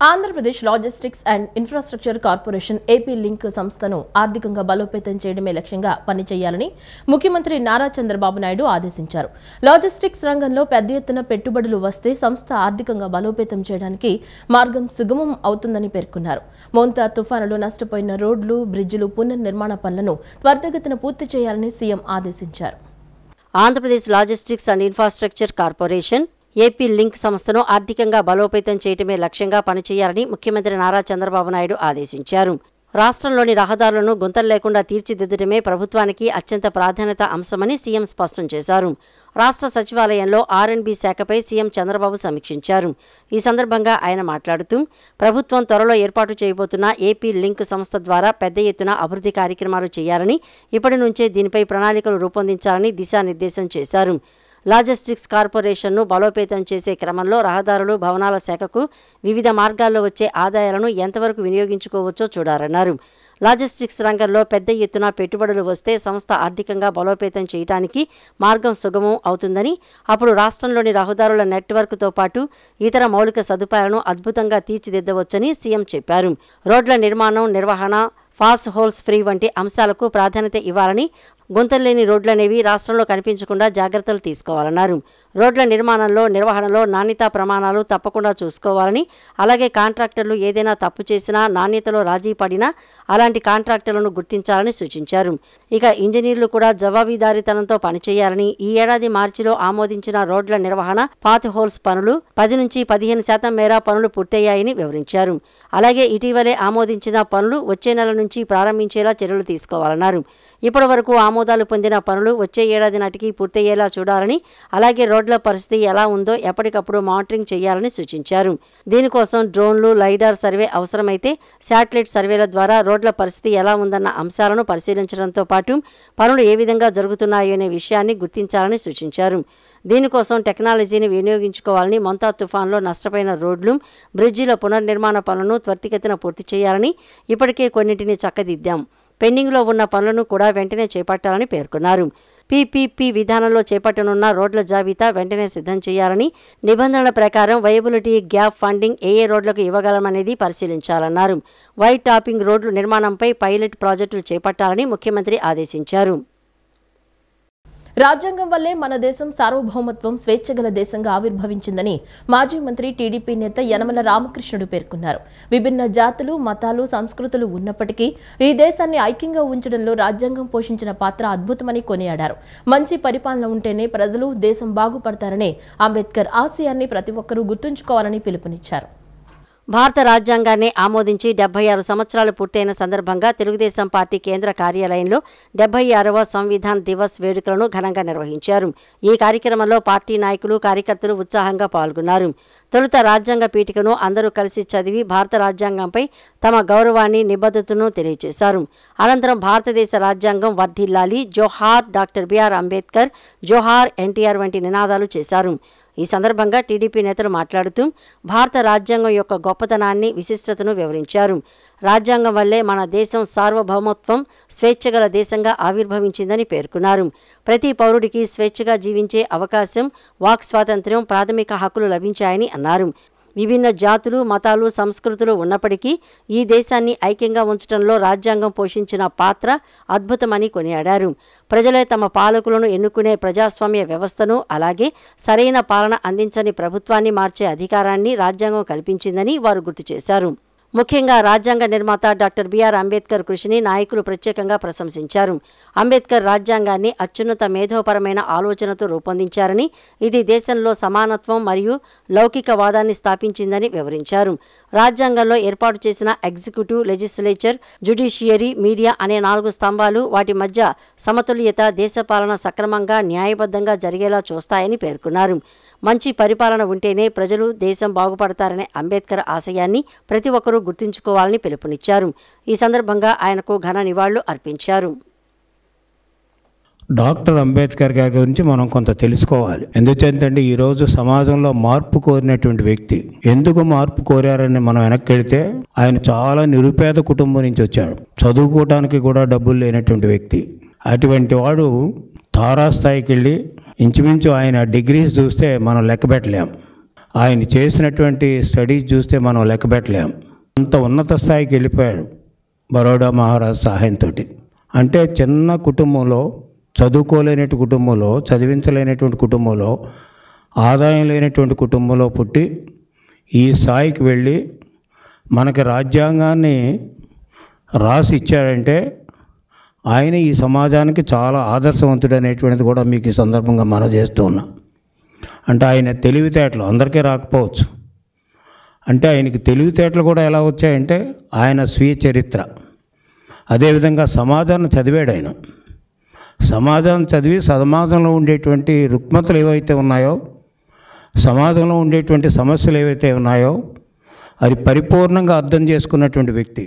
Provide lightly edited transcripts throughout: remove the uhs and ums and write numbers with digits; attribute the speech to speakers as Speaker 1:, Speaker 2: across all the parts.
Speaker 1: Andhra Pradesh logistics and infrastructure corporation AP link సంస్థను ఆర్థికంగా బలోపేతం చేయడమే లక్ష్యంగా పనిచేయాలని ముఖ్యమంత్రి నారా చంద్రబాబు నాయుడు ఆదేశించారు. లాజిస్టిక్స్ రంగంలో పెద్ద ఎత్తున పెట్టుబడులు వస్తే సంస్థ ఆర్థికంగా బలోపేతం చేయడానికి మార్గం సుగమం అవుతుందని పేర్కొన్నారు. మోంతా తుఫానులో నష్టపోయిన రోడ్లు, బ్రిడ్జిలు పునర్నిర్మాణ పనులను త్వరితగతిన పూర్తి చేయాలని సీఎం ఆదేశించారు.
Speaker 2: Andhra Pradesh logistics and infrastructure corporation AP link సంస్థను ఆర్థికంగా బలోపేతం చేయడమే లక్ష్యంగా పనిచేయాలని ముఖ్యమంత్రి నారా చంద్రబాబు నాయుడు ఆదేశించారు. రాష్ట్రంలోని రహదారులను గుంతలు లేకుండా తీర్చిదిద్దడమే ప్రభుత్వానికి అత్యంత ప్రాధాన్యత అంశమని సీఎం స్పష్టం చేశారు. రాష్ట్ర సచివాలయంలో ఆర్&బి శాఖపై సీఎం చంద్రబాబు సమీక్షించారు. ఈ సందర్భంగా ఆయన మాట్లాడుతూ ప్రభుత్వం త్వరలో ఏర్పాటు చేయబోతున్న ఏపీ లింక్ సంస్థ ద్వారా పెద్ద ఎత్తున అభివృద్ధి కార్యక్రమాలు చేయాలని, ఇప్పటి నుంచే దీనిపై ప్రణాళికలు రూపొందించాలని దిశానిర్దేశం చేశారు. లాజిస్టిక్స్ కార్పొరేషన్ను బలోపేతం చేసే క్రమంలో రహదారులు, భవనాల శాఖకు వివిధ మార్గాల్లో వచ్చే ఆదాయాలను ఎంతవరకు వినియోగించుకోవచ్చో చూడాలన్నారు. లాజిస్టిక్స్ రంగంలో పెద్ద ఎత్తున పెట్టుబడులు వస్తే సంస్థ ఆర్థికంగా బలోపేతం చేయడానికి మార్గం సుగమం అవుతుందని, అప్పుడు రాష్ట్రంలోని రహదారుల నెట్వర్క్తో పాటు ఇతర మౌలిక సదుపాయాలను అద్భుతంగా తీర్చిదిద్దవచ్చని సీఎం చెప్పారు. రోడ్ల నిర్మాణం, నిర్వహణ, ఫాస్ట్ హోల్స్ ఫ్రీ వంటి అంశాలకు ప్రాధాన్యత ఇవ్వాలని, గుంతల్లేని రోడ్లనేవి రాష్ట్రంలో కనిపించకుండా జాగ్రత్తలు తీసుకోవాలన్నారు. రోడ్ల నిర్మాణంలో, నిర్వహణలో నాణ్యతా ప్రమాణాలు తప్పకుండా చూసుకోవాలని, అలాగే కాంట్రాక్టర్లు ఏదైనా తప్పు చేసినా, నాణ్యతలో రాజీ పడినా అలాంటి కాంట్రాక్టర్లను గుర్తించాలని సూచించారు. ఇక ఇంజనీర్లు కూడా జవాబుదారీతనంతో పనిచేయాలని, ఈ ఏడాది మార్చిలో ఆమోదించిన రోడ్ల నిర్వహణ, పాత్ హోల్స్ పనులు 10 నుంచి 15% మేర పనులు పూర్తయ్యాయని వివరించారు. అలాగే ఇటీవలే ఆమోదించిన పనులు వచ్చే నెల నుంచి ప్రారంభించేలా చర్యలు తీసుకోవాలన్నారు. ఇప్పటి వరకు ఆమోదాలు పొందిన పనులు వచ్చే ఏడాది నాటికి పూర్తయ్యేలా చూడాలని, అలాగే రోడ్ల పరిస్థితి ఎలా ఉందో ఎప్పటికప్పుడు మానిటరింగ్ చేయాలని సూచించారు. దీనికోసం డ్రోన్లు, లైడార్ సర్వే అవసరమైతే శాటిలైట్ సర్వేల ద్వారా రోడ్ల పరిస్థితి ఎలా ఉందన్న అంశాలను పరిశీలించడంతో పాటు పనులు ఏ విధంగా జరుగుతున్నాయనే విషయాన్ని గుర్తించాలని సూచించారు. దీనికోసం టెక్నాలజీని వినియోగించుకోవాలని, మోంతా తుఫాన్లో నష్టపోయిన రోడ్లు, బ్రిడ్జిల పునర్నిర్మాణ పనులను త్వరితగతిన పూర్తి చేయాలని, ఇప్పటికే కొన్నింటిని చక్కదిద్దాం, పెండింగ్లో ఉన్న పనులను కూడా వెంటనే చేపట్టాలని పేర్కొన్నారు. పీపీపీ విధానంలో చేపట్టనున్న రోడ్ల జాబితా వెంటనే సిద్ధం చేయాలని, నిబంధనల ప్రకారం వైయబిలిటీ గ్యాప్ ఫండింగ్ ఏ రోడ్లకు ఇవ్వగలమనేది పరిశీలించాలన్నారు. వైట్ టాపింగ్ రోడ్లు నిర్మాణంపై పైలట్ ప్రాజెక్టులు చేపట్టాలని ముఖ్యమంత్రి ఆదేశించారు.
Speaker 1: రాజ్యాంగం వల్లే మన దేశం సార్వభౌమత్వం, స్వేచ్ఛగల దేశంగా ఆవిర్భవించిందని మాజీ మంత్రి, టీడీపీ నేత యనమల రామకృష్ణుడు పేర్కొన్నారు. విభిన్న జాతులు, మతాలు, సంస్కృతులు ఉన్నప్పటికీ ఈ దేశాన్ని ఐక్యంగా ఉంచడంలో రాజ్యాంగం పోషించిన పాత్ర అద్భుతమని కొనియాడారు. మంచి పరిపాలన ఉంటేనే ప్రజలు, దేశం బాగుపడతారనే అంబేద్కర్ ఆశయాన్ని ప్రతి ఒక్కరూ గుర్తుంచుకోవాలని పిలుపునిచ్చారు.
Speaker 2: భారత రాజ్యాంగాన్ని ఆమోదించి 76 సంవత్సరాలు పూర్తయిన సందర్భంగా తెలుగుదేశం పార్టీ కేంద్ర కార్యాలయంలో 76వ సంవిధాన్ దివస్ వేడుకలను ఘనంగా నిర్వహించారు. ఈ కార్యక్రమంలో పార్టీ నాయకులు, కార్యకర్తలు ఉత్సాహంగా పాల్గొన్నారు. తొలుత రాజ్యాంగ పీఠికను అందరూ కలిసి చదివి భారత రాజ్యాంగంపై తమ గౌరవాన్ని, నిబద్ధతను తెలియజేశారు. అనంతరం భారతదేశ రాజ్యాంగం వర్ధిల్లాలి, జోహార్ డాక్టర్ బిఆర్ అంబేద్కర్, జోహార్ ఎన్టీఆర్ వంటి నినాదాలు చేశారు. ఈ సందర్భంగా టీడీపీ నేతలు మాట్లాడుతూ భారత రాజ్యాంగం యొక్క గొప్పతనాన్ని, విశిష్టతను వివరించారు. రాజ్యాంగం వల్లే మన దేశం సార్వభౌమత్వం, స్వేచ్ఛగల దేశంగా ఆవిర్భవించిందని పేర్కొన్నారు. ప్రతి పౌరుడికి స్వేచ్ఛగా జీవించే అవకాశం, వాక్ స్వాతంత్ర్యం, ప్రాథమిక హక్కులు లభించాయని అన్నారు. విభిన్న జాతులు, మతాలు, సంస్కృతులు ఉన్నప్పటికీ ఈ దేశాన్ని ఐక్యంగా ఉంచడంలో రాజ్యాంగం పోషించిన పాత్ర అద్భుతమని కొనియాడారు. ప్రజలే తమ పాలకులను ఎన్నుకునే ప్రజాస్వామ్య వ్యవస్థను, అలాగే సరైన పాలన అందించని ప్రభుత్వాన్ని మార్చే అధికారాన్ని రాజ్యాంగం కల్పించిందని వారు గుర్తు చేశారు. ముఖ్యంగా రాజ్యాంగ నిర్మాత డాక్టర్ బిఆర్ అంబేద్కర్ కృషిని నాయకులు ప్రత్యేకంగా ప్రశంసించారు. అంబేద్కర్ రాజ్యాంగాన్ని అత్యున్నత మేధోపరమైన ఆలోచనతో రూపొందించారని, ఇది దేశంలో సమానత్వం మరియు లౌకికవాదాన్ని స్థాపించిందని వివరించారు. రాజ్యాంగంలో ఏర్పాటు చేసిన ఎగ్జిక్యూటివ్, లెజిస్లేచర్, జ్యుడిషియరీ, మీడియా అనే 4 స్తంభాలు, వాటి మధ్య సమతుల్యత దేశపాలన సక్రమంగా, న్యాయబద్ధంగా జరిగేలా చూస్తాయని పేర్కొన్నారు. మంచి పరిపాలన ఉంటేనే ప్రజలు, దేశం బాగుపడతారనే అంబేద్కర్ ఆశయాన్ని ప్రతి ఒక్కరూ గుర్తుంచుకోవాలని పిలుపునిచ్చారు. ఈ సందర్భంగా ఆయనకు ఘన నివాళులు అర్పించారు.
Speaker 3: డాక్టర్ అంబేద్కర్ గారి గురించి మనం కొంత తెలుసుకోవాలి. ఎందుకంటే ఈరోజు సమాజంలో మార్పు కోరినటువంటి వ్యక్తి. ఎందుకు మార్పు కోరారని మనం వెనక్కి వెళితే, ఆయన చాలా నిరుపేద కుటుంబం నుంచి వచ్చాడు. చదువుకోవడానికి కూడా డబ్బులు లేనటువంటి వ్యక్తి. అటువంటి వాడు తారాస్థాయికి వెళ్ళి ఇంచుమించు ఆయన డిగ్రీస్ చూస్తే మనం లెక్క పెట్టలేం. ఆయన చేసినటువంటి స్టడీస్ చూస్తే మనం లెక్కబెట్టలేం. అంత ఉన్నత స్థాయికి వెళ్ళిపోయాడు బరోడా మహారాజ్ సహాయంతో. అంటే చిన్న కుటుంబంలో, చదువుకోలేనటువంటి కుటుంబంలో, చదివించలేనటువంటి కుటుంబంలో, ఆదాయం లేనటువంటి కుటుంబంలో పుట్టి ఈ స్థాయికి వెళ్ళి మనకి రాజ్యాంగాన్ని రాసి ఇచ్చాడంటే ఆయన ఈ సమాజానికి చాలా ఆదర్శవంతుడు అనేటువంటిది కూడా మీకు ఈ సందర్భంగా మనం చేస్తూ ఉన్నాం. అంటే ఆయన తెలివితేటలు అందరికీ రాకపోవచ్చు. అంటే ఆయనకి తెలివితేటలు కూడా ఎలా వచ్చాయంటే ఆయన స్వీయ చరిత్ర, అదేవిధంగా సమాజాన్ని చదివాడు. ఆయన సమాజాన్ని చదివి సమాజంలో ఉండేటువంటి రుగ్మతలు ఏవైతే ఉన్నాయో, సమాజంలో ఉండేటువంటి సమస్యలు ఏవైతే ఉన్నాయో అది పరిపూర్ణంగా అర్థం చేసుకున్నటువంటి వ్యక్తి.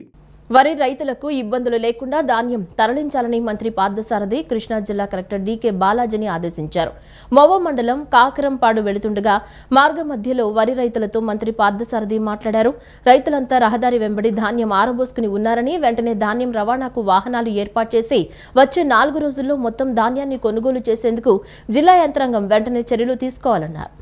Speaker 1: వరి రైతులకు ఇబ్బందులు లేకుండా ధాన్యం తరలించాలని మంత్రి పార్థసారథి కృష్ణా జిల్లా కలెక్టర్ డీకే బాలాజీని ఆదేశించారు. మోవ మండలం కాకరంపాడు వెళుతుండగా మార్గ మధ్యలో వరి రైతులతో మంత్రి పార్థసారథి మాట్లాడారు. రైతులంతా రహదారి వెంబడి ధాన్యం ఆరబోసుకుని ఉన్నారని, వెంటనే ధాన్యం రవాణాకు వాహనాలు ఏర్పాటు చేసి వచ్చే 4 రోజుల్లో మొత్తం ధాన్యాన్ని కొనుగోలు చేసేందుకు జిల్లా యంత్రాంగం వెంటనే చర్యలు తీసుకోవాలన్నారు.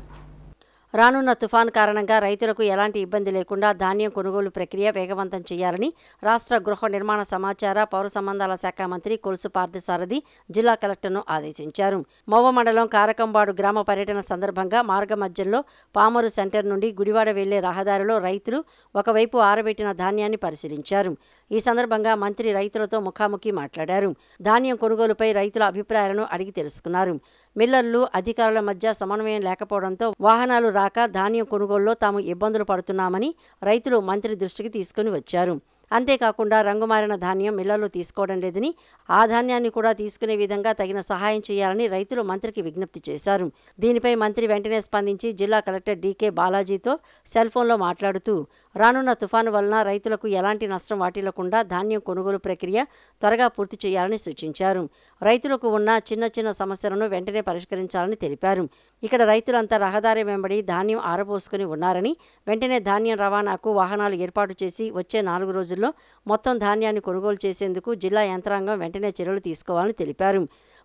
Speaker 2: రానున్న తుఫాన్ కారణంగా రైతులకు ఎలాంటి ఇబ్బంది లేకుండా ధాన్యం కొనుగోలు ప్రక్రియ వేగవంతం చేయాలని రాష్ట్ర గృహ నిర్మాణ సమాచార పౌర సంబంధాల శాఖ మంత్రి కొలుసు పార్థసారథి జిల్లా కలెక్టర్ను ఆదేశించారు. మోవ మండలం కారకంబాడు గ్రామ పర్యటన సందర్భంగా మార్గ మధ్యంలో పామరు సెంటర్ నుండి గుడివాడ వెళ్లే రహదారిలో రైతులు ఒకవైపు ఆరబెట్టిన ధాన్యాన్ని పరిశీలించారు. ఈ సందర్భంగా మంత్రి రైతులతో ముఖాముఖి మాట్లాడారు. ధాన్యం కొనుగోలుపై రైతుల అభిప్రాయాలను అడిగి తెలుసుకున్నారు. మిల్లర్లు, అధికారుల మధ్య సమన్వయం లేకపోవడంతో వాహనాలు రాక ధాన్యం కొనుగోలులో తాము ఇబ్బందులు పడుతున్నామని రైతులు మంత్రి దృష్టికి తీసుకుని వచ్చారు. అంతేకాకుండా రంగుమారిన ధాన్యం మిల్లర్లు తీసుకోవడం లేదని, ఆ ధాన్యాన్ని కూడా తీసుకునే విధంగా తగిన సహాయం చేయాలని రైతులు మంత్రికి విజ్ఞప్తి చేశారు. దీనిపై మంత్రి వెంటనే స్పందించి జిల్లా కలెక్టర్ డీకే బాలాజీతో సెల్ ఫోన్లో మాట్లాడుతూ రానున్న తుఫాను వలన రైతులకు ఎలాంటి నష్టం వాటిల్లకుండా ధాన్యం కొనుగోలు ప్రక్రియ త్వరగా పూర్తి చేయాలని సూచించారు. రైతులకు ఉన్న చిన్న చిన్న సమస్యలను వెంటనే పరిష్కరించాలని తెలిపారు. ఇక్కడ రైతులంతా రహదారి వెంబడి ధాన్యం ఆరబోసుకుని ఉన్నారని, వెంటనే ధాన్యం రవాణాకు వాహనాలు ఏర్పాటు చేసి వచ్చే 4 రోజుల్లో మొత్తం ధాన్యాన్ని కొనుగోలు చేసేందుకు జిల్లా యంత్రాంగం వెంటనే చర్యలు తీసుకోవాలని తెలిపారు.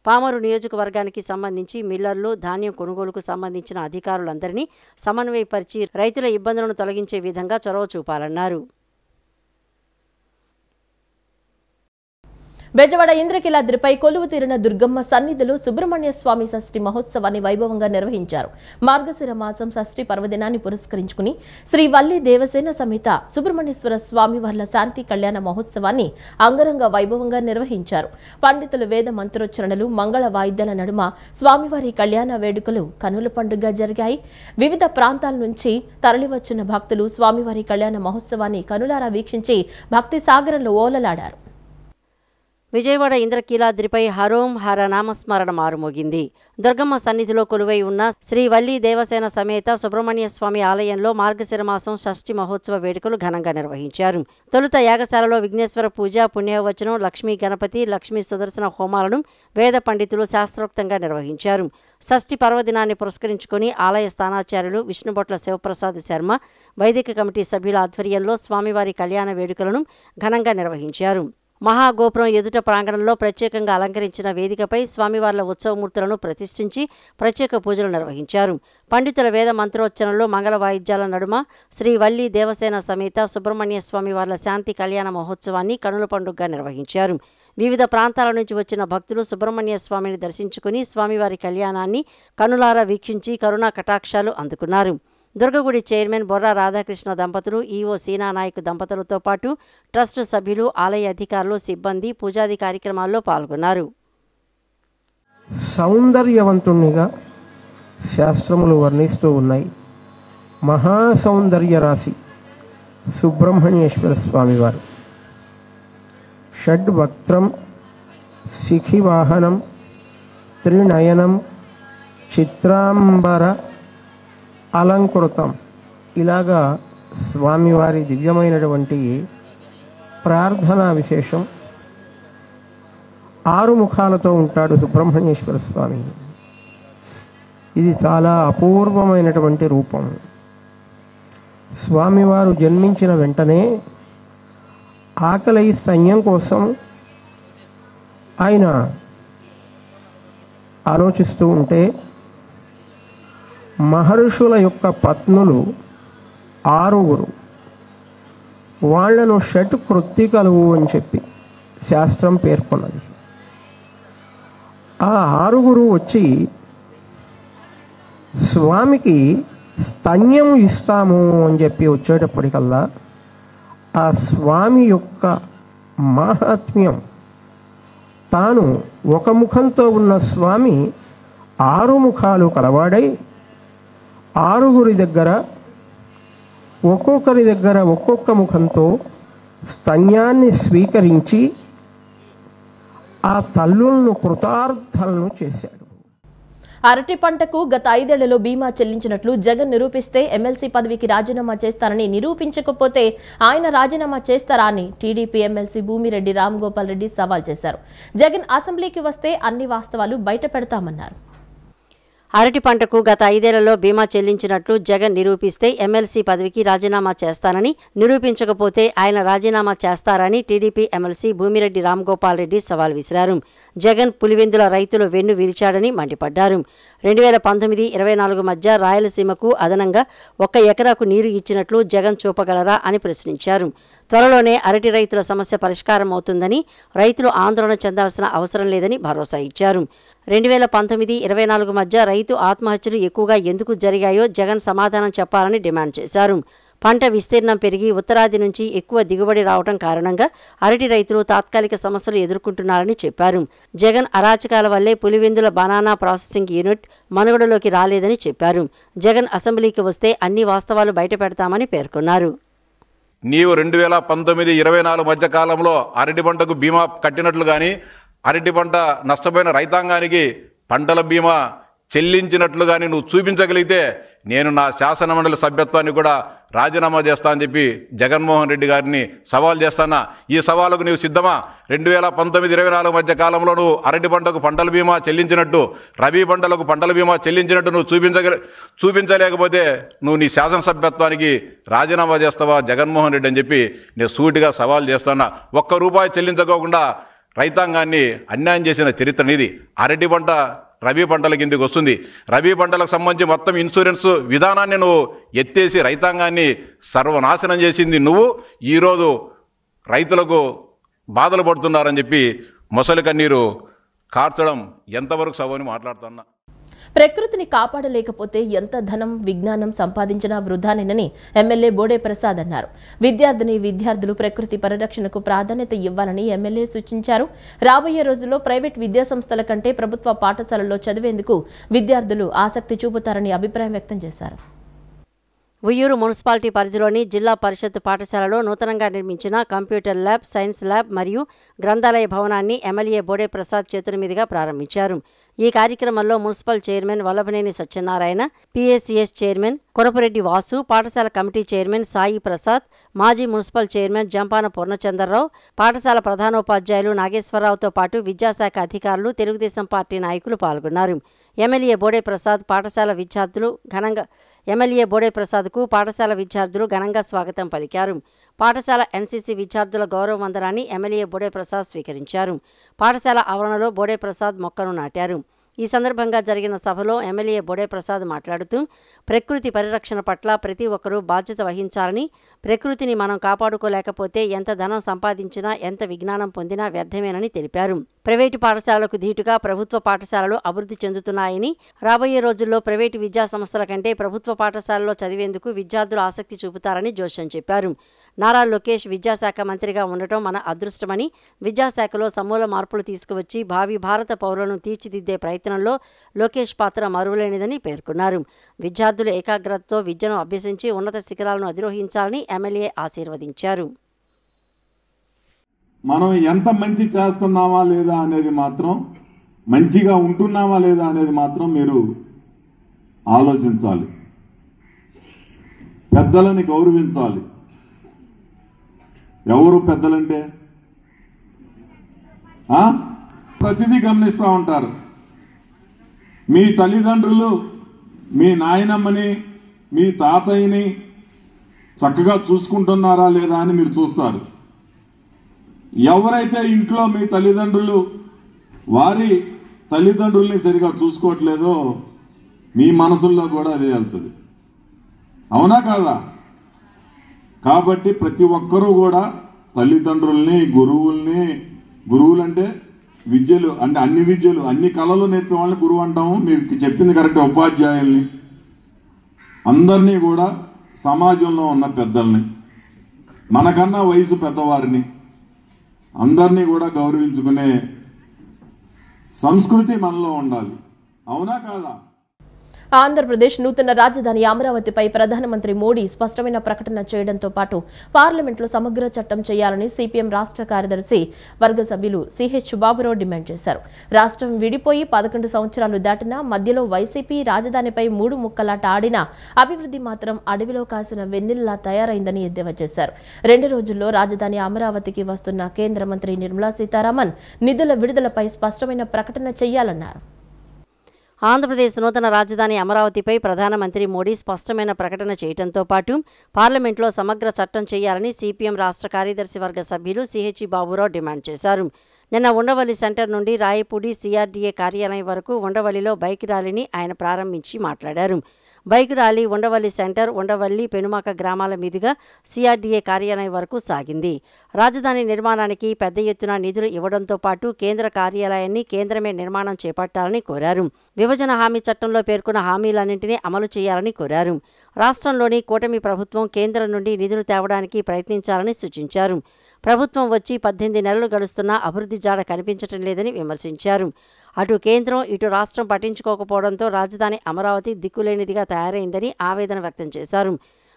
Speaker 2: పామరు నియోజకవర్గానికి సంబంధించి మిల్లర్లు, ధాన్యం కొనుగోలుకు సంబంధించిన అధికారులందరినీ సమన్వయపరిచి రైతుల ఇబ్బందులను తొలగించే విధంగా చొరవ చూపాలన్నారు.
Speaker 1: బెజవాడ ఇంద్రకీలాద్రిపై కొలువు తీరిన దుర్గమ్మ సన్నిధిలో సుబ్రహ్మణ్య స్వామి షష్ఠి మహోత్సవాన్ని వైభవంగా నిర్వహించారు. మార్గశిర మాసం షష్ఠి పర్వదినాన్ని పురస్కరించుకుని శ్రీ వల్లి దేవసేన సమేత సుబ్రహ్మణ్యేశ్వర స్వామి వార్ల శాంతి కళ్యాణ మహోత్సవాన్ని అంగరంగ వైభవంగా నిర్వహించారు. పండితులు వేద మంత్రోచ్చరణలు, మంగళ వాయిద్యాల నడుమ స్వామివారి కళ్యాణ వేడుకలు కనుల పండుగ జరిగాయి. వివిధ ప్రాంతాల నుంచి తరలివచ్చిన భక్తులు స్వామివారి కళ్యాణ మహోత్సవాన్ని కనులారా వీక్షించి భక్తి సాగరంలో ఓలలాడారు.
Speaker 2: విజయవాడ ఇంద్రకీలాద్రిపై హరోం హర నామస్మరణ మారుమోగింది. దుర్గమ్మ సన్నిధిలో కొలువై ఉన్న శ్రీ వల్లి దేవసేన సమేత సుబ్రహ్మణ్య స్వామి ఆలయంలో మార్గశిర మాసం షష్ఠి మహోత్సవ వేడుకలు ఘనంగా నిర్వహించారు. తొలుత యాగశాలలో విఘ్నేశ్వర పూజ, పుణ్యవచనం, లక్ష్మీ గణపతి, లక్ష్మీ సుదర్శన హోమాలను వేద పండితులు శాస్త్రోక్తంగా నిర్వహించారు. షష్ఠి పర్వదినాన్ని పురస్కరించుకుని ఆలయ స్థానాచార్యులు విష్ణుబొట్ల శివప్రసాద్ శర్మ, వైదిక కమిటీ సభ్యుల ఆధ్వర్యంలో స్వామివారి కళ్యాణ వేడుకలను ఘనంగా నిర్వహించారు. మహాగోపురం ఎదుట ప్రాంగణంలో ప్రత్యేకంగా అలంకరించిన వేదికపై స్వామివార్ల ఉత్సవమూర్తులను ప్రతిష్ఠించి ప్రత్యేక పూజలు నిర్వహించారు. పండితుల వేద మంత్రోచ్చరణలు, మంగళ వాయిద్యాల నడుమ శ్రీ వల్లి దేవసేన సమేత సుబ్రహ్మణ్య స్వామివార్ల శాంతి కళ్యాణ మహోత్సవాన్ని కనుల పండుగగా నిర్వహించారు. వివిధ ప్రాంతాల నుంచి వచ్చిన భక్తులు సుబ్రహ్మణ్య స్వామిని దర్శించుకుని స్వామివారి కళ్యాణాన్ని కనులారా వీక్షించి కరుణా కటాక్షాలు అందుకున్నారు. దుర్గగుడి చైర్మన్ బొర్రా రాధాకృష్ణ దంపతులు, ఈవో సీనానాయక్ దంపతులతో పాటు ట్రస్ట్ సభ్యులు, ఆలయ అధికారులు, సిబ్బంది పూజాది కార్యక్రమాల్లో పాల్గొన్నారు.
Speaker 4: సౌందర్యవంతునిగా శాస్త్రములు వర్ణిస్తూ ఉన్నాయి. మహాసౌందర్య రాశి సుబ్రహ్మణ్యేశ్వర స్వామివారు. షడ్వక్త్రం, శిఖివాహనం, త్రినయనం, చిత్రాంబర అలంకృతం, ఇలాగా స్వామివారి దివ్యమైనటువంటి ప్రార్థనా విశేషం. 6 ముఖాలతో ఉంటాడు సుబ్రహ్మణ్యేశ్వర స్వామి. ఇది చాలా అపూర్వమైనటువంటి రూపం. స్వామివారు జన్మించిన వెంటనే ఆకలి సైన్యం కోసం ఆయన ఆలోచిస్తూ ఉంటే మహర్షుల యొక్క పత్నులు 6. వాళ్లను షట్ కృత్తికలు అని చెప్పి శాస్త్రం పేర్కొన్నది. ఆ 6 వచ్చి స్వామికి స్తన్యం ఇస్తాము అని చెప్పి వచ్చేటప్పటికల్లా ఆ స్వామి యొక్క మాహాత్మ్యం, తాను ఒక ముఖంతో ఉన్న స్వామి 6 ముఖాలు కలవాడై 6 దగ్గర ఒక్కొక్కరి దగ్గర ఒక్కొక్క ముఖంతో స్తన్యాన్ని స్వీకరించి ఆ తల్లులను కృతార్థులను చేశాడు.
Speaker 1: అరటి పంటకు గత 5 ఏళ్లలో బీమా చెల్లించినట్లు జగన్ నిరూపిస్తే ఎమ్మెల్సీ పదవికి రాజీనామా చేస్తారని, నిరూపించకపోతే ఆయన రాజీనామా చేస్తారా అని టీడీపీ ఎమ్మెల్సీ భూమిరెడ్డి రామ్గోపాల్ రెడ్డి సవాల్ చేశారు. జగన్ అసెంబ్లీకి వస్తే అన్ని వాస్తవాలు బయట పెడతామన్నారు.
Speaker 2: అరటి పంటకు గత 5 ఏళ్లలో బీమా చెల్లించినట్లు జగన్ నిరూపిస్తే ఎమ్మెల్సీ పదవికి రాజీనామా చేస్తానని, నిరూపించకపోతే ఆయన రాజీనామా చేస్తారని టీడీపీ ఎమ్మెల్సీ భూమిరెడ్డి రామ్గోపాల్ రెడ్డి సవాల్ విసిరారు. జగన్ పులివెందుల రైతులు వెన్ను విరిచాడని మండిపడ్డారు. 2019-24 మధ్య రాయలసీమకు అదనంగా 1 ఎకరాకు నీరు ఇచ్చినట్లు జగన్ చూపగలరా అని ప్రశ్నించారు. త్వరలోనే అరటి రైతుల సమస్య పరిష్కారం అవుతుందని, రైతులు ఆందోళన చెందాల్సిన అవసరం లేదని భరోసా ఇచ్చారు. 2019-24 మధ్య రైతు ఆత్మహత్యలు ఎక్కువగా ఎందుకు జరిగాయో జగన్ సమాధానం చెప్పాలని డిమాండ్ చేశారు. పంట విస్తీర్ణం పెరిగి ఉత్తరాది నుంచి ఎక్కువ దిగుబడి రావడం కారణంగా అరటి రైతులు తాత్కాలిక సమస్యలు ఎదుర్కొంటున్నారని చెప్పారు. జగన్ అరాచకాల వల్లే పులివెందుల బనానా ప్రాసెసింగ్ యూనిట్ మనుగడలోకి రాలేదని చెప్పారు. జగన్ అసెంబ్లీకి వస్తే అన్ని వాస్తవాలు బయటపెడతామని పేర్కొన్నారు.
Speaker 5: నీవు 2019-24 మధ్య కాలంలో అరటి పంటకు బీమా కట్టినట్లు కానీ, అరటి పంట నష్టపోయిన రైతాంగానికి పంటల బీమా చెల్లించినట్లు కానీ నువ్వు చూపించగలిగితే నేను నా శాసనమండలి సభ్యత్వాన్ని కూడా రాజీనామా చేస్తా అని చెప్పి జగన్మోహన్ రెడ్డి గారిని సవాల్ చేస్తానా? ఈ సవాలుకు నీవు సిద్ధమా? 2019-24 మధ్య కాలంలో నువ్వు అరటి పంటకు పంటల బీమా చెల్లించినట్టు, రబీ పంటలకు పంటల బీమా చెల్లించినట్టు నువ్వు చూపించలేకపోతే నువ్వు నీ శాసనసభ్యత్వానికి రాజీనామా చేస్తావా జగన్మోహన్ రెడ్డి అని చెప్పి నేను సూటిగా సవాల్ చేస్తానా. ₹1 చెల్లించుకోకుండా రైతాంగాన్ని అన్యాయం చేసిన చరిత్ర నీది. అరటి పంట రబీ పంటల కిందకి వస్తుంది. రబీ పంటలకు సంబంధించి మొత్తం ఇన్సూరెన్స్ విధానాన్ని నువ్వు ఎత్తేసి రైతాంగాన్ని సర్వనాశనం చేసింది నువ్వు. ఈరోజు రైతులకు బాధలు పడుతున్నారని చెప్పి మొసలి కన్నీరు కార్చడం ఎంతవరకు సవని మాట్లాడుతున్నా.
Speaker 1: ప్రకృతిని కాపాడలేకపోతే ఎంత ధనం, విజ్ఞానం సంపాదించినా వృధానేనని ఎమ్మెల్యే బోడే ప్రసాద్ అన్నారు. విద్యార్థులు ప్రకృతి పరిరక్షణకు ప్రాధాన్యత ఇవ్వాలని ఎమ్మెల్యే సూచించారు. రాబోయే రోజుల్లో ప్రైవేట్ విద్యాసంస్థల కంటే ప్రభుత్వ పాఠశాలల్లో చదివేందుకు విద్యార్థులు ఆసక్తి చూపుతారని అభిప్రాయం వ్యక్తం చేశారు.
Speaker 2: ఉయ్యూరు మున్సిపాలిటీ పరిధిలోని జిల్లా పరిషత్ పాఠశాలలో నూతనంగా నిర్మించిన కంప్యూటర్ ల్యాబ్, సైన్స్ ల్యాబ్ మరియు గ్రంథాలయ భవనాన్ని ఎమ్మెల్యే బోడే ప్రసాద్ చేతుల మీదుగా ప్రారంభించారు. ఈ కార్యక్రమంలో municipal chairman Vallabhaneni Satyanarayana, PACS chairman Kodapureddy Vasu, పాఠశాల కమిటీ చైర్మన్ సాయి ప్రసాద్, మాజీ మున్సిపల్ చైర్మన్ జంపాన పూర్ణచంద్రరావు, పాఠశాల ప్రధానోపాధ్యాయులు నాగేశ్వరరావుతో పాటు విద్యాశాఖ అధికారులు, తెలుగుదేశం పార్టీ నాయకులు పాల్గొన్నారు. ఎమ్మెల్యే బోడే ప్రసాద్కు పాఠశాల విద్యార్థులు ఘనంగా స్వాగతం పలికారు. పాఠశాల ఎన్సీసీ విద్యార్థుల గౌరవ వందనాన్ని ఎమ్మెల్యే బోడే ప్రసాద్ స్వీకరించారు. పాఠశాల ఆవరణలో బోడే ప్రసాద్ మొక్కను నాటారు. ఈ సందర్భంగా జరిగిన సభలో ఎమ్మెల్యే బోడే ప్రసాద్ మాట్లాడుతూ ప్రకృతి పరిరక్షణ పట్ల ప్రతి ఒక్కరూ బాధ్యత వహించాలని, ప్రకృతిని మనం కాపాడుకోలేకపోతే ఎంత ధనం సంపాదించినా, ఎంత విజ్ఞానం పొందినా వ్యర్థమేనని తెలిపారు. ప్రైవేటు పాఠశాలలకు ధీటుగా ప్రభుత్వ పాఠశాలలు అభివృద్ధి చెందుతున్నాయని, రాబోయే రోజుల్లో ప్రైవేటు విద్యా సంస్థల కంటే ప్రభుత్వ పాఠశాలలో చదివేందుకు విద్యార్థులు ఆసక్తి చూపుతారని జోషన్ చెప్పారు. నారా లోకేష్ విద్యాశాఖ మంత్రిగా ఉండటం మన అదృష్టమని, విద్యాశాఖలో సమూల మార్పులు తీసుకువచ్చి భావి భారత పౌరులను తీర్చిదిద్దే ప్రయత్నంలో లోకేష్ పాత్ర మరువలేనిదని పేర్కొన్నారు. విద్యార్థులు ఏకాగ్రతతో విద్యను అభ్యసించి ఉన్నత శిఖరాలను అధిరోహించాలని ఎమ్మెల్యే ఆశీర్వదించారు.
Speaker 6: మనం ఎంత మంచి చేస్తున్నామా లేదా అనేది మాత్రం, మంచిగా ఉంటున్నామా లేదా అనేది మాత్రం మీరు ఆలోచించాలి. పెద్దలని గౌరవించాలి. ఎవరు పెద్దలంటే ప్రతిదీ గమనిస్తూ ఉంటారు. మీ తల్లిదండ్రులు మీ నాయనమ్మని, మీ తాతయ్యని చక్కగా చూసుకుంటున్నారా లేదా అని మీరు చూస్తారు. ఎవరైతే ఇంట్లో మీ తల్లిదండ్రులు వారి తల్లిదండ్రుల్ని సరిగా చూసుకోవట్లేదో మీ మనసుల్లో కూడా అదే వెళ్తుంది. అవునా కాదా? కాబట్టి ప్రతి ఒక్కరూ కూడా తల్లిదండ్రుల్ని, గురువులంటే విద్యలు అంటే అన్ని విద్యలు, అన్ని కళలు నేర్పే వాళ్ళని గురువు అంటాము. మీరు చెప్పింది కరెక్ట్. ఉపాధ్యాయుల్ని, అందరినీ కూడా, సమాజంలో ఉన్న పెద్దల్ని, మనకన్నా వయసు పెద్దవారిని అందరినీ కూడా గౌరవించుకునే సంస్కృతి మనలో ఉండాలి. అవునా కాదా?
Speaker 1: ఆంధ్రప్రదేశ్ నూతన రాజధాని అమరావతిపై ప్రధానమంత్రి మోడీ స్పష్టమైన ప్రకటన చేయడంతో పాటు పార్లమెంట్లో సమగ్ర చట్టం చేయాలని సిపిఎం రాష్ట్ర కార్యదర్శి వర్గ సభ్యులు సిహెచ్ బాబురావు డిమాండ్ చేశారు. రాష్ట్రం విడిపోయి 11 సంవత్సరాలు దాటినా మధ్యలో వైసీపీ రాజధానిపై 3 ముక్కలాట ఆడినా అభివృద్ధి మాత్రం అడవిలో కాసిన వెన్నెల్లా తయారైందని ఎద్దేవా చేశారు. 2 రోజుల్లో రాజధాని అమరావతికి వస్తున్న కేంద్ర మంత్రి నిర్మలా సీతారామన్ నిధుల విడుదలపై స్పష్టమైన ప్రకటన చేయాలన్నారు.
Speaker 2: ఆంధ్రప్రదేశ్ నూతన రాజధాని అమరావతిపై ప్రధానమంత్రి మోడీ స్పష్టమైన ప్రకటన చేయడంతో పాటు పార్లమెంట్లో సమగ్ర చట్టం చేయాలని సిపిఎం రాష్ట్ర కార్యదర్శి వర్గ సభ్యులు సిహెచ్ బాబురావు డిమాండ్ చేశారు. నిన్న ఉండవల్లి సెంటర్ నుండి రాయపూడి సిఆర్డీఏ కార్యాలయం వరకు ఉండవల్లిలో బైక్ ర్యాలీని ఆయన ప్రారంభించి మాట్లాడారు. Bike rally Undavalli centre, Undavalli, Penumaka గ్రామాల మీదుగా సిఆర్డీఏ కార్యాలయం వరకు సాగింది. రాజధాని నిర్మాణానికి పెద్ద ఎత్తున నిధులు ఇవ్వడంతో పాటు కేంద్ర కార్యాలయాన్ని కేంద్రమే నిర్మాణం చేపట్టాలని కోరారు. విభజన హామీ చట్టంలో పేర్కొన్న హామీలన్నింటినీ అమలు చేయాలని కోరారు. రాష్ట్రంలోని కూటమి ప్రభుత్వం కేంద్రం నుండి నిధులు తేవడానికి ప్రయత్నించాలని సూచించారు. ప్రభుత్వం వచ్చి 18 నెలలు గడుస్తున్నా అభివృద్ధి జాడ కనిపించటం లేదని విమర్శించారు. అటు కేంద్రం, ఇటు రాష్ట్రం పట్టించుకోకపోవడంతో రాజధాని అమరావతి దిక్కులేనిదిగా తయారైందని ఆవేదన వ్యక్తం చేశారు.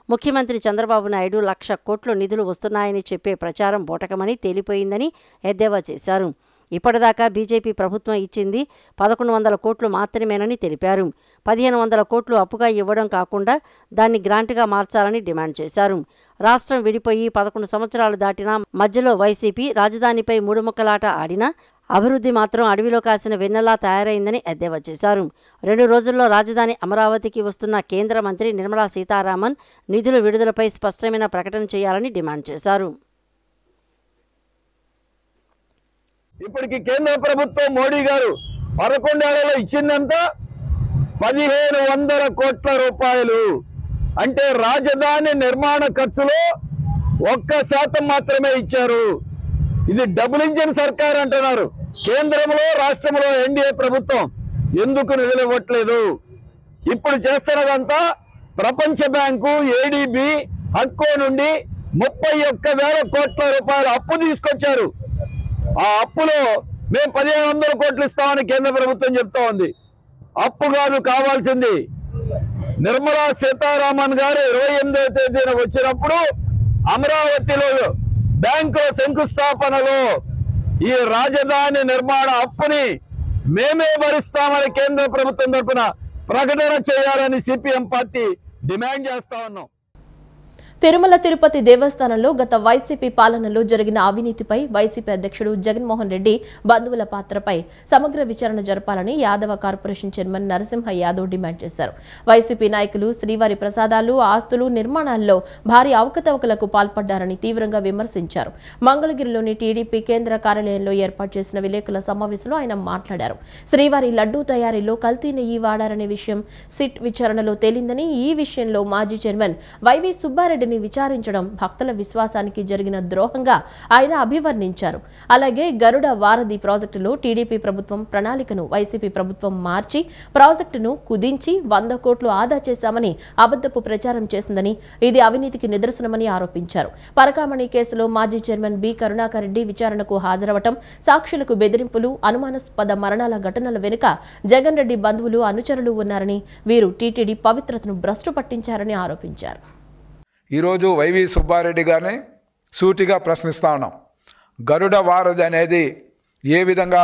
Speaker 2: ముఖ్యమంత్రి చంద్రబాబు నాయుడు 1,00,000 కోట్లు నిధులు వస్తున్నాయని చెప్పే ప్రచారం బూటకమని తేలిపోయిందని ఎద్దేవా చేశారు. ఇప్పటిదాకా బీజేపీ ప్రభుత్వం ఇచ్చింది 1,100 కోట్లు మాత్రమేనని తెలిపారు. 1,500 కోట్లు అప్పుగా ఇవ్వడం కాకుండా దాన్ని గ్రాంట్గా మార్చాలని డిమాండ్ చేశారు. రాష్ట్రం విడిపోయి 11 సంవత్సరాలు దాటినా మధ్యలో వైసీపీ రాజధానిపై 3 ముక్కలాట ఆడినా అభివృద్ధి మాత్రం అడవిలో కాసిన వెన్నెలా తయారైందని ఎద్దేవా చేశారు. 2 రోజుల్లో రాజధాని అమరావతికి వస్తున్న కేంద్ర మంత్రి నిర్మలా సీతారామన్ నిధుల విడుదలపై స్పష్టమైన ప్రకటన చేయాలని డిమాండ్ చేశారు.
Speaker 7: ఇప్పటికి కేంద్ర ప్రభుత్వం మోడీ గారు 11 ఏళ్లలో ఇచ్చిందంతా 1,500 కోట్ల రూపాయలు. అంటే రాజధాని నిర్మాణ ఖర్చులో 1% మాత్రమే ఇచ్చారు. ఇది డబుల్ ఇంజిన్ సర్కార్ అంటున్నారు. కేంద్రంలో, రాష్ట్రంలో ఎన్డీఏ ప్రభుత్వం ఎందుకు నిధులు ఇవ్వట్లేదు? ఇప్పుడు చేస్తున్నదంతా ప్రపంచ బ్యాంకు, ఏడీబీ, హడ్కో నుండి 31,000 కోట్ల రూపాయలు అప్పు తీసుకొచ్చారు. ఆ అప్పులో మేము 1,500 కోట్లు ఇస్తామని కేంద్ర ప్రభుత్వం చెప్తా ఉంది. అప్పు కాదు కావాల్సింది. నిర్మలా సీతారామన్ గారు 28వ తేదీన వచ్చినప్పుడు అమరావతిలో బ్యాంకుల శంకుస్థాపనలో ఈ రాజధాని నిర్మాణ అప్పుని మేమే భరిస్తామని కేంద్ర ప్రభుత్వం తరఫున ప్రకటన చేయాలని సిపిఎం పార్టీ డిమాండ్ చేస్తా ఉన్నాం.
Speaker 1: తిరుమల తిరుపతి దేవస్థానంలో గత వైసీపీ పాలనలో జరిగిన అవినీతిపై వైసీపీ అధ్యక్షుడు జగన్మోహన్ రెడ్డి బంధువుల పాత్రపై సమగ్ర విచారణ జరపాలని Yadava corporation chairman Narasimha Yadav demand చేశారు. వైసీపీ నాయకులు శ్రీవారి ప్రసాదాలు, ఆస్తులు నిర్మాణాల్లో భారీ అవకతవకలకు పాల్పడ్డారని తీవ్రంగా విమర్శించారు. మంగళగిరిలోని టీడీపీ కేంద్ర కార్యాలయంలో ఏర్పాటు చేసిన విలేకరుల సమావేశంలో ఆయన మాట్లాడారు. శ్రీవారి లడ్డూ తయారీలో కల్తీ నెయ్యి వాడారనే విషయం సిట్ విచారణలో తేలిందని, ఈ విషయంలో మాజీ చైర్మన్ వైవి సుబ్బారెడ్డి విచారించడం భక్తుల విశ్వాసానికి జరిగిన ద్రోహంగా ఆయన అభివర్ణించారు. అలాగే గరుడ వారధి ప్రాజెక్టులో టీడీపీ ప్రభుత్వం ప్రణాళికను వైసీపీ ప్రభుత్వం మార్చి ప్రాజెక్టును కుదించి 100 కోట్లు ఆదా చేశామని అబద్ధపు ప్రచారం చేసిందని, ఇది అవినీతికి నిదర్శనమని ఆరోపించారు. పరకామణి కేసులో మాజీ చైర్మన్ బి కరుణాకర్ రెడ్డి విచారణకు హాజరవటం, సాక్షులకు బెదిరింపులు, అనుమానాస్పద మరణాల ఘటనల వెనుక జగన్ రెడ్డి బంధువులు, అనుచరులు ఉన్నారని, వీరు టీటీడీ పవిత్రతను భ్రష్టు పట్టించారని ఆరోపించారు.
Speaker 8: ఈరోజు వైవి సుబ్బారెడ్డి గారిని సూటిగా ప్రశ్నిస్తా ఉన్నాం. గరుడ వారధి అనేది ఏ విధంగా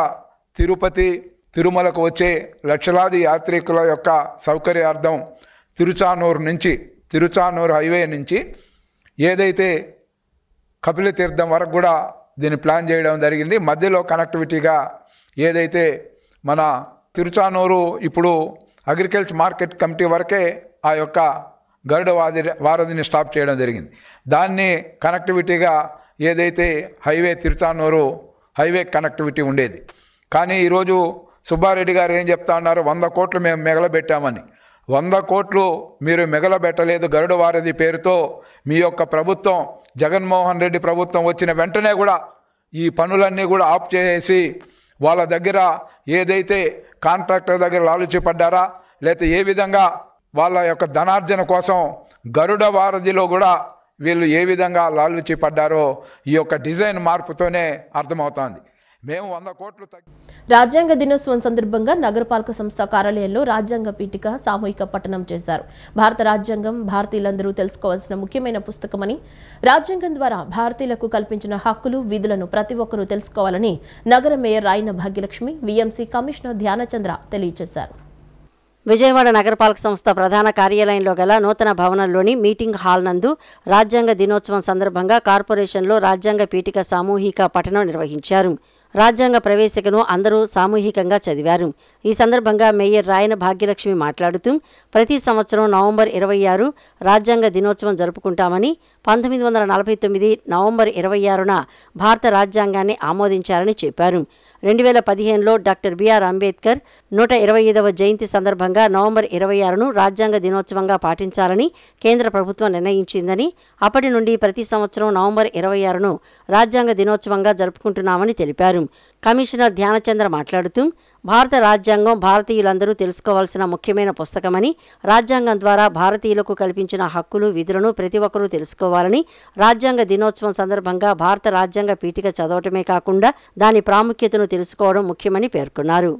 Speaker 8: తిరుపతి, తిరుమలకు వచ్చే లక్షలాది యాత్రికుల యొక్క సౌకర్యార్థం తిరుచానూరు హైవే నుంచి ఏదైతే కపిలతీర్థం వరకు కూడా దీన్ని ప్లాన్ చేయడం జరిగింది. మధ్యలో కనెక్టివిటీగా ఏదైతే మన తిరుచానూరు ఇప్పుడు అగ్రికల్చర్ మార్కెట్ కమిటీ వరకే ఆ యొక్క గరుడ వారధిని స్టాప్ చేయడం జరిగింది. దాన్ని కనెక్టివిటీగా ఏదైతే హైవే తిరుచానూరు హైవే కనెక్టివిటీ ఉండేది. కానీ ఈరోజు సుబ్బారెడ్డి గారు ఏం చెప్తా ఉన్నారు, 100 కోట్లు మేము మిగలబెట్టామని. 100 కోట్లు మీరు మిగలబెట్టలేదు గరుడ వారధి పేరుతో. మీ యొక్క ప్రభుత్వం జగన్మోహన్ రెడ్డి ప్రభుత్వం వచ్చిన వెంటనే కూడా ఈ పనులన్నీ కూడా ఆఫ్ చేసి వాళ్ళ దగ్గర ఏదైతే కాంట్రాక్టర్ దగ్గర లాలుచి పడ్డారా, లేకపోతే ఏ విధంగా వాళ్ళ యొక్క ధనార్జన కోసం గరుడ వారధిలో కూడా వీళ్ళు ఏ విధంగా లాలుచి పడ్డారో ఈ యొక్క డిజైన్ మార్పుతోనే అర్థమవుతోంది. మేము 100 కోట్లు
Speaker 1: రాజ్యాంగ దినోత్సవం సందర్భంగా నగరపాలక సంస్థ కార్యాలయంలో రాజ్యాంగ పీఠిక సామూహిక పఠనం చేశారు. భారత రాజ్యాంగం భారతీయులందరూ తెలుసుకోవాల్సిన ముఖ్యమైన పుస్తకమని, రాజ్యాంగం ద్వారా భారతీయులకు కల్పించిన హక్కులు విధులను ప్రతి ఒక్కరూ తెలుసుకోవాలని నగర mayor Rayana Bhagyalakshmi, VMC commissioner Dhyanachandra తెలియజేశారు.
Speaker 2: విజయవాడ నగరపాలక సంస్థ ప్రధాన కార్యాలయంలో గల నూతన భవనంలోని మీటింగ్ హాల్ నందు రాజ్యాంగ దినోత్సవం సందర్భంగా కార్పొరేషన్లో రాజ్యాంగ పీఠిక సామూహిక పఠనం నిర్వహించారు. రాజ్యాంగ ప్రవేశికను అందరూ సామూహికంగా చదివారు. ఈ సందర్భంగా మేయర్ రాయన భాగ్యలక్ష్మి మాట్లాడుతూ ప్రతి సంవత్సరం నవంబర్ 26 రాజ్యాంగ దినోత్సవం జరుపుకుంటామని, 1949 నవంబర్ 26న భారత రాజ్యాంగాన్ని ఆమోదించారని చెప్పారు. 2015లో డాక్టర్ బిఆర్ అంబేద్కర్ 125వ జయంతి సందర్భంగా నవంబర్ 26ను రాజ్యాంగ దినోత్సవంగా పాటించాలని కేంద్ర ప్రభుత్వం నిర్ణయించిందని, అప్పటి నుండి ప్రతి సంవత్సరం నవంబర్ 26ను రాజ్యాంగ దినోత్సవంగా జరుపుకుంటున్నామని తెలిపారు. కమిషనర్ ధ్యానచంద్ర మాట్లాడుతూ భారత రాజ్యాంగం భారతీయులందరూ తెలుసుకోవాల్సిన ముఖ్యమైన పుస్తకమని, రాజ్యాంగం ద్వారా భారతీయులకు కల్పించిన హక్కులు విధులను ప్రతి ఒక్కరూ తెలుసుకోవాలని, రాజ్యాంగ దినోత్సవం సందర్భంగా భారత రాజ్యాంగ పీఠిక చదవటమే కాకుండా దాని ప్రాముఖ్యతను తెలుసుకోవడం ముఖ్యమని పేర్కొన్నారు.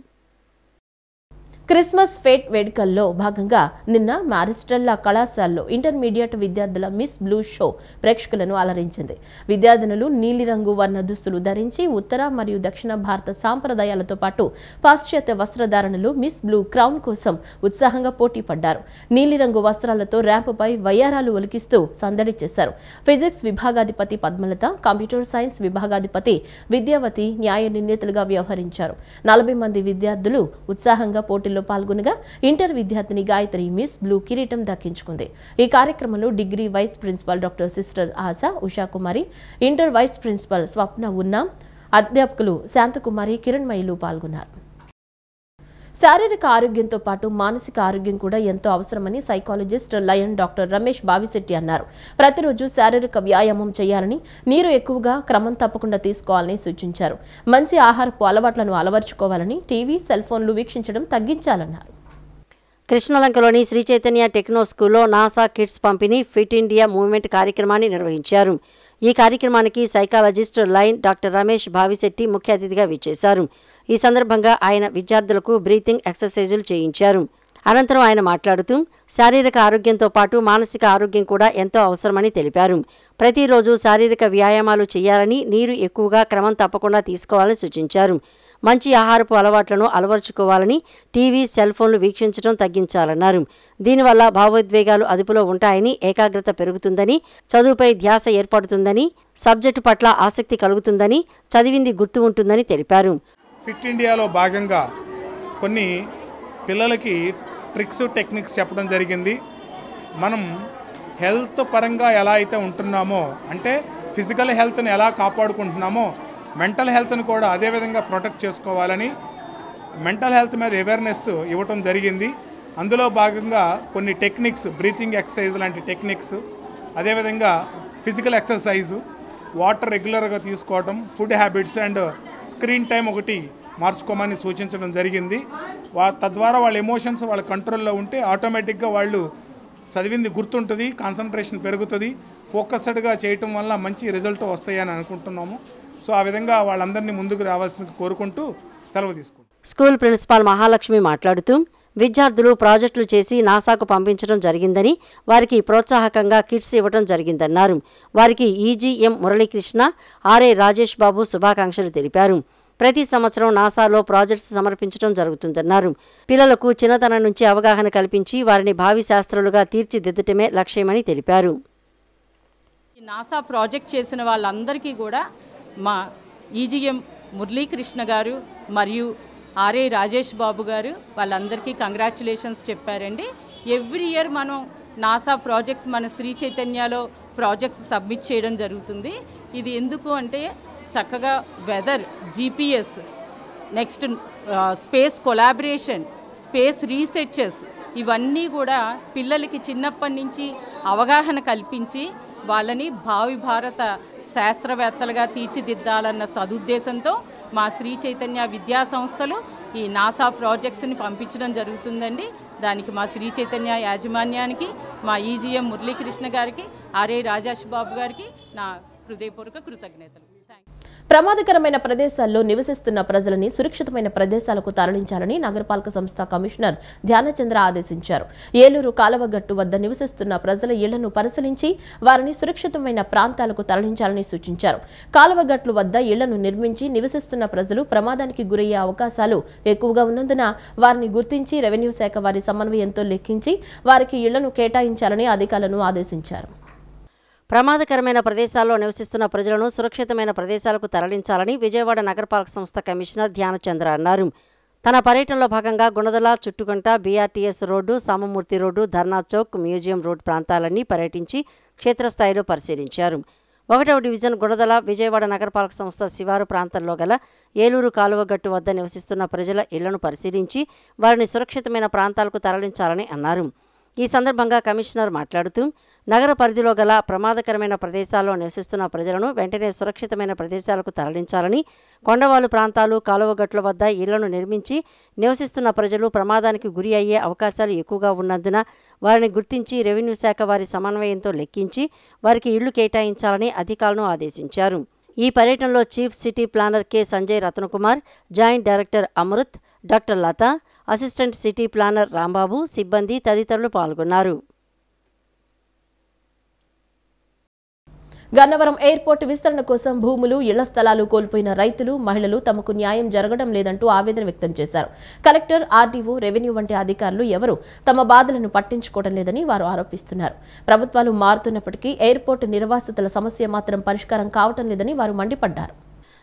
Speaker 1: క్రిస్మస్ ఫేట్ వేడుకల్లో భాగంగా నిన్న మారిస్టెల్లా కళాశాలలో ఇంటర్మీడియట్ విద్యార్థుల మిస్ బ్లూ షో ప్రేక్షకులను అలరించింది. విద్యార్థినులు నీలిరంగు వర్ణ దుస్తులు ధరించి ఉత్తర మరియు దక్షిణ భారత సాంప్రదాయాలతో పాటు పాశ్చాత్య వస్త్రధారణలు మిస్ బ్లూ క్రౌన్ కోసం ఉత్సాహంగా పోటీ పడ్డారు. నీలిరంగు వస్త్రాలతో ర్యాంపుపై వయ్యారాలు ఒలికిస్తూ సందడి చేశారు. ఫిజిక్స్ విభాగాధిపతి పద్మలత, కంప్యూటర్ సైన్స్ విభాగాధిపతి విద్యావతి న్యాయ నిర్ణేతలుగా వ్యవహరించారు. 40 మంది విద్యార్థులు ఉత్సాహంగా పోటీలో పాల్గొనగా ఇంటర్ విద్యార్థిని గాయత్రి మిస్ బ్లూ కిరీటం దక్కించుకుంది. ఈ కార్యక్రమంలో degree vice principal doctor sister Asha Ushakumari, inter vice principal Swapna ఉన్నాం, అధ్యాపకులు శాంతకుమారి, కిరణ్మయులు పాల్గొన్నారు. శారీరక ఆరోగ్యంతో పాటు మానసిక ఆరోగ్యం కూడా ఎంతో అవసరమని psychologist lion doctor Ramesh Bavisetti అన్నారు. ప్రతిరోజు శారీరక వ్యాయామం చేయాలని, నీరు ఎక్కువగా క్రమం తప్పకుండా తీసుకోవాలని సూచించారు. మంచి ఆహారపు అలవాట్లను అలవర్చుకోవాలని, టీవీ, సెల్ ఫోన్లు వీక్షించడం తగ్గించాలన్నారు.
Speaker 2: కృష్ణలంకలోని శ్రీ చైతన్య టెక్నో స్కూల్లో నాసా కిడ్స్ పంపిణీ ఫిట్ ఇండియా మూవ్మెంట్ కార్యక్రమాన్ని నిర్వహించారు. ఈ కార్యక్రమానికి psychologist line doctor Ramesh Bavisetti ముఖ్య అతిథిగా విచ్చేశారు. ఈ సందర్భంగా ఆయన విద్యార్థులకు బ్రీతింగ్ ఎక్సర్సైజులు చేయించారు. అనంతరం ఆయన మాట్లాడుతూ శారీరక ఆరోగ్యంతో పాటు మానసిక ఆరోగ్యం కూడా ఎంతో అవసరమని తెలిపారు. ప్రతిరోజు శారీరక వ్యాయామాలు చేయాలని, నీరు ఎక్కువగా క్రమం తప్పకుండా తీసుకోవాలని సూచించారు. మంచి ఆహారపు అలవాట్లను అలవర్చుకోవాలని, టీవీ, సెల్ ఫోన్లు వీక్షించడం తగ్గించాలన్నారు. దీనివల్ల భావోద్వేగాలు అదుపులో ఉంటాయని, ఏకాగ్రత పెరుగుతుందని, చదువుపై ధ్యాస ఏర్పడుతుందని, సబ్జెక్టు పట్ల ఆసక్తి కలుగుతుందని, చదివింది గుర్తు ఉంటుందని తెలిపారు.
Speaker 9: ఫిట్ ఇండియాలో భాగంగా కొన్ని పిల్లలకి ట్రిక్స్, టెక్నిక్స్ చెప్పడం జరిగింది. మనం హెల్త్ పరంగా ఎలా అయితే ఉంటున్నామో, అంటే ఫిజికల్ హెల్త్ని ఎలా కాపాడుకుంటున్నామో మెంటల్ హెల్త్ని కూడా అదేవిధంగా ప్రొటెక్ట్ చేసుకోవాలని మెంటల్ హెల్త్ మీద అవేర్నెస్ ఇవ్వటం జరిగింది. అందులో భాగంగా కొన్ని టెక్నిక్స్, బ్రీతింగ్ ఎక్సర్సైజ్ లాంటి టెక్నిక్స్, అదేవిధంగా ఫిజికల్ ఎక్సర్సైజు, వాటర్ రెగ్యులర్గా తీసుకోవడం, food habits and screen time ఒకటి మార్చుకోమని సూచించడం జరిగింది. తద్వారా వాళ్ళ ఎమోషన్స్ వాళ్ళ కంట్రోల్లో ఉంటే ఆటోమేటిక్గా వాళ్ళు చదివింది గుర్తుంటుంది, కాన్సన్ట్రేషన్ పెరుగుతుంది, ఫోకస్డ్గా చేయటం వల్ల మంచి రిజల్ట్ వస్తాయని అనుకుంటున్నాము. సో ఆ విధంగా వాళ్ళందరినీ ముందుకు రావాల్సింది కోరుకుంటూ సెలవు తీసుకుంటాం.
Speaker 2: స్కూల్ ప్రిన్సిపాల్ మహాలక్ష్మి మాట్లాడుతూ విద్యార్థులు ప్రాజెక్టులు చేసి నాసాకు పంపించడం జరిగిందని, వారికి ప్రోత్సాహకంగా కిట్స్ ఇవ్వడం జరిగిందన్నారు. వారికి ఈజీఎం మురళీకృష్ణ, ఆర్ఏ రాజేష్ బాబు శుభాకాంక్షలు తెలిపారు. ప్రతి సంవత్సరం నాసాలో ప్రాజెక్ట్స్ సమర్పించడం జరుగుతుందన్నారు. పిల్లలకు చిన్నతనం నుంచి అవగాహన కల్పించి వారిని భావి శాస్త్రులుగా తీర్చిదిద్దటమే లక్ష్యమని తెలిపారు.
Speaker 10: నాసా ప్రాజెక్ట్ చేసిన వాళ్ళందరికీ కూడా మా ఈజీఎం మురళీకృష్ణ గారు మరియు ఆర్ఏ రాజేష్ బాబు గారు వాళ్ళందరికీ కంగ్రాచులేషన్స్ చెప్పారండి. ఎవ్రీ ఇయర్ మనం నాసా ప్రాజెక్ట్స్ మన శ్రీ చైతన్యలో ప్రాజెక్ట్స్ సబ్మిట్ చేయడం జరుగుతుంది. ఇది ఎందుకు అంటే చక్కగా weather, GPS, next space collaboration, space researches, ఇవన్నీ కూడా పిల్లలకి చిన్నప్పటి నుంచి అవగాహన కల్పించి వాళ్ళని భావి భారత శాస్త్రవేత్తలుగా తీర్చిదిద్దాలన్న సదుద్దేశంతో మా శ్రీ చైతన్య విద్యా సంస్థలు ఈ నాసా ప్రాజెక్ట్స్ని పంపించడం జరుగుతుందండి. దానికి మా శ్రీ చైతన్య యాజమాన్యానికి, మా ఈజీఎం మురళీకృష్ణ గారికి, ఆర్ఏ రాజేష్ బాబు గారికి నా హృదయపూర్వక కృతజ్ఞతలు.
Speaker 1: ప్రమాదకరమైన ప్రదేశాల్లో నివసిస్తున్న ప్రజలని సురక్షితమైన ప్రదేశాలకు తరలించాలని నగరపాలక సంస్థ కమిషనర్ ధ్యానచంద్ర ఆదేశించారు. ఏలూరు కాలవగట్టు వద్ద నివసిస్తున్న ప్రజల ఇళ్లను పరిశీలించి వారిని సురక్షితమైన ప్రాంతాలకు తరలించాలని సూచించారు. కాలవగట్లు వద్ద ఇళ్లను నిర్మించి నివసిస్తున్న ప్రజలు ప్రమాదానికి గురయ్యే అవకాశాలు ఎక్కువగా ఉన్నందున వారిని గుర్తించి రెవెన్యూ శాఖ వారి సమన్వయంతో లెక్కించి వారికి ఇళ్లను కేటాయించాలని అధికారులను ఆదేశించారు.
Speaker 2: ప్రమాదకరమైన ప్రదేశాల్లో నివసిస్తున్న ప్రజలను సురక్షితమైన ప్రదేశాలకు తరలించాలని విజయవాడ నగరపాలక సంస్థ కమిషనర్ ధ్యానచంద్ర అన్నారు. తన పర్యటనలో భాగంగా Gunadala, చుట్టుకుంట, BRTS road, Samamurthy road, ధర్నా చౌక్, మ్యూజియం రోడ్ ప్రాంతాలన్నీ పర్యటించి క్షేత్రస్థాయిలో పరిశీలించారు. 1వ డివిజన్ గుణదల విజయవాడ నగరపాలక సంస్థ శివారు ప్రాంతంలో గల ఏలూరు కాలువగట్టు వద్ద నివసిస్తున్న ప్రజల ఇళ్లను పరిశీలించి వారిని సురక్షితమైన ప్రాంతాలకు తరలించాలని అన్నారు. ఈ సందర్భంగా కమిషనర్ మాట్లాడుతూ నగర పరిధిలో గల ప్రమాదకరమైన ప్రదేశాల్లో నివసిస్తున్న ప్రజలను వెంటనే సురక్షితమైన ప్రదేశాలకు తరలించాలని, కొండవాలు ప్రాంతాలు, కాలువగట్ల వద్ద ఇళ్లను నిర్మించి నివసిస్తున్న ప్రజలు ప్రమాదానికి గురి అయ్యే అవకాశాలు ఎక్కువగా ఉన్నందున వారిని గుర్తించి రెవెన్యూ శాఖ వారి సమన్వయంతో లెక్కించి వారికి ఇళ్లు కేటాయించాలని అధికారులను ఆదేశించారు. ఈ పర్యటనలో chief city planner K Sanjay Ratnakumar, joint director Amrut, doctor Latha, assistant city planner Rambabu, సిబ్బంది తదితరులు పాల్గొన్నారు.
Speaker 1: గన్నవరం ఎయిర్పోర్ట్ విస్తరణ కోసం భూములు, ఇళ్ల స్థలాలు కోల్పోయిన రైతులు, మహిళలు తమకు న్యాయం జరగడం లేదంటూ ఆవేదన వ్యక్తం చేశారు. కలెక్టర్, ఆర్డీఓ, రెవెన్యూ వంటి అధికారులు ఎవరూ తమ బాధలను పట్టించుకోవడం లేదని వారు ఆరోపిస్తున్నారు. ప్రభుత్వాలు మారుతున్నప్పటికీ ఎయిర్పోర్ట్ నిర్వాసితుల సమస్య మాత్రం పరిష్కారం కావటం లేదని వారు మండిపడ్డారు.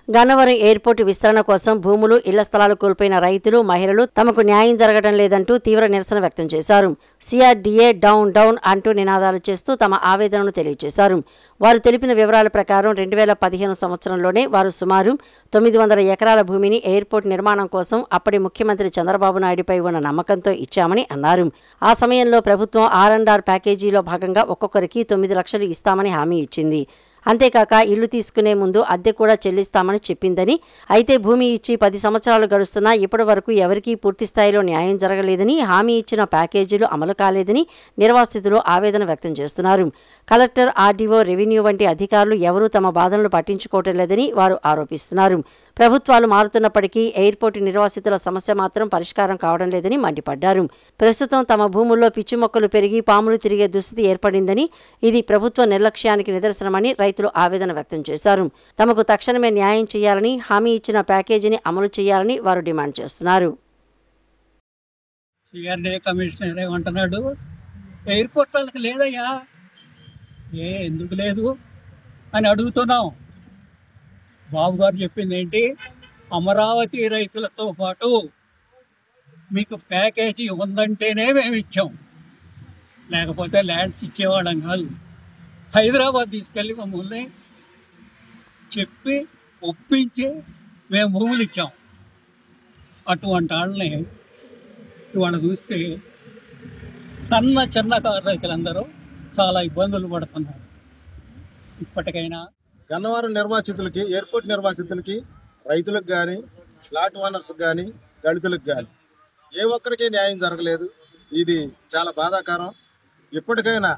Speaker 2: గన్నవరం ఎయిర్పోర్టు విస్తరణ కోసం భూములు, ఇళ్ల స్థలాలు కోల్పోయిన రైతులు, మహిళలు తమకు న్యాయం జరగడం లేదంటూ తీవ్ర నిరసన వ్యక్తం చేశారు. సిఆర్డీఏ డౌన్ డౌన్ అంటూ నినాదాలు చేస్తూ తమ ఆవేదనను తెలియజేశారు. వారు తెలిపిన వివరాల ప్రకారం 2015 సంవత్సరంలోనే వారు సుమారు 900 ఎకరాల భూమిని ఎయిర్పోర్ట్ నిర్మాణం కోసం అప్పటి ముఖ్యమంత్రి చంద్రబాబు నాయుడుపై ఉన్న నమ్మకంతో ఇచ్చామని అన్నారు. ఆ సమయంలో ప్రభుత్వం R&R ప్యాకేజీలో భాగంగా ఒక్కొక్కరికి 9 లక్షలు ఇస్తామని హామీ ఇచ్చింది. అంతేకాక ఇల్లు తీసుకునే ముందు అద్దె కూడా చెల్లిస్తామని చెప్పిందని, అయితే భూమి ఇచ్చి 10 సంవత్సరాలు గడుస్తున్నా ఇప్పటి వరకు ఎవరికీ పూర్తి స్థాయిలో న్యాయం జరగలేదని, హామీ ఇచ్చిన ప్యాకేజీలు అమలు కాలేదని నిర్వాసితులు ఆవేదన వ్యక్తం చేస్తున్నారు. కలెక్టర్, ఆర్డీఓ, రెవెన్యూ వంటి అధికారులు ఎవరూ తమ బాధలను పట్టించుకోవటం లేదని వారు ఆరోపిస్తున్నారు. ప్రభుత్వాలు మారుతున్నప్పటికీ ఎయిర్పోర్టు నిర్వాసితుల సమస్య మాత్రం పరిష్కారం కావడం లేదని మండిపడ్డారు. ప్రస్తుతం తమ భూముల్లో పిచ్చి మొక్కలు పెరిగి పాములు తిరిగే దుస్థితి ఏర్పడిందని, ఇది ప్రభుత్వ నిర్లక్ష్యానికి నిదర్శనమని రైతులు ఆవేదన వ్యక్తం చేశారు. తమకు తక్షణమే న్యాయం చేయాలని, హామీ ఇచ్చిన ప్యాకేజీని అమలు చేయాలని వారు డిమాండ్ చేస్తున్నారు.
Speaker 11: సిఆర్డీఏ కమిషనర్ ఏమంటున్నాడు, ఎయిర్పోర్ట్ వాళ్ళకి లేదయ్యా, ఎందుకు లేదు అని అడుగుతున్నాం. బాబు గారు చెప్పింది ఏంటి, అమరావతి రైతులతో పాటు మీకు ప్యాకేజీ ఉందంటేనే మేము ఇచ్చాం, లేకపోతే ల్యాండ్స్ ఇచ్చేవాళ్ళం కాదు. హైదరాబాద్ తీసుకెళ్ళి మమ్మల్ని చెప్పి ఒప్పించి మేము భూములు ఇచ్చాం. అటువంటి వాళ్ళని ఇవాళ చూస్తే చిన్నకారు రైతులందరూ చాలా ఇబ్బందులు పడుతున్నారు. ఇప్పటికైనా
Speaker 12: గన్నవరం నిర్వాసితులకి, ఎయిర్పోర్ట్ నిర్వాసితులకి, రైతులకు కానీ, ఫ్లాట్ ఓనర్స్కి కానీ, దళితులకు కానీ ఏ ఒక్కరికి న్యాయం జరగలేదు. ఇది చాలా బాధాకరం. ఇప్పటికైనా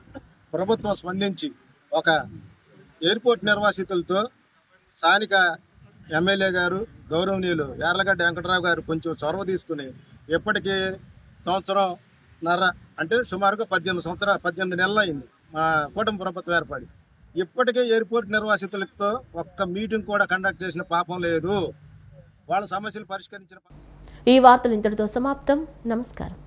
Speaker 12: ప్రభుత్వం స్పందించి ఒక ఎయిర్పోర్ట్ నిర్వాసితులతో స్థానిక ఎమ్మెల్యే గారు, గౌరవనీయులు యార్లగడ్డ వెంకటరావు గారు కొంచెం చొరవ తీసుకుని ఇప్పటికీ సంవత్సరంన్నర అంటే సుమారుగా 18 నెలలు అయింది మా కూటమి ప్రభుత్వం ఏర్పడి. ఇప్పటికే ఎయిర్పోర్ట్ నిర్వాసితులతో ఒక్క మీటింగ్ కూడా కండక్ట్ చేసిన పాపం లేదు. వాళ్ళ సమస్యలు పరిష్కరించిన
Speaker 1: ఈ వార్తలు ఇంతటితో సమాప్తం. నమస్కారం.